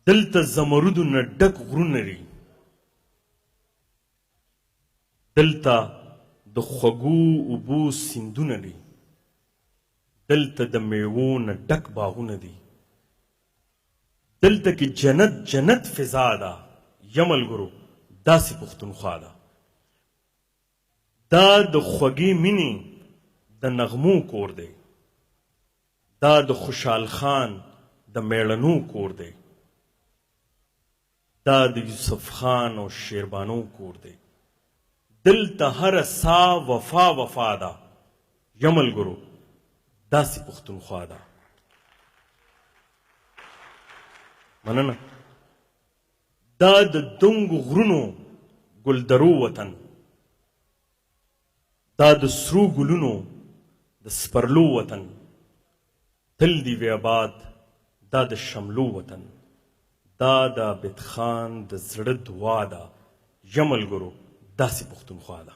دلته زمرودو نه ډک غرونه دي، دلته د خوږو اوبو سیندونه دي، دلته د میوو نه ډک باغونه دي، دلته کې جنت جنت فضا ده. یا ملګرو داسې پښتونخوا ده. دا د خوږې مینې د نغمو کور دی، دا د خوشحال خان د میړنو کور دی، دا د یوسف خان او شیربانو کور دی. دلته هر سا وفا وفا ده. یا ملګرو داسې پښتونخوا ده. مننه. دا د دنګو غرونو ګلدرو وطن، دا د سرو ګلونو د سپرلو وطن، تل دی وی آباد دا د شملو وطن، دا د عابد خان د زړه دعا ده. یا ملګرو داسې پښتونخوا ده.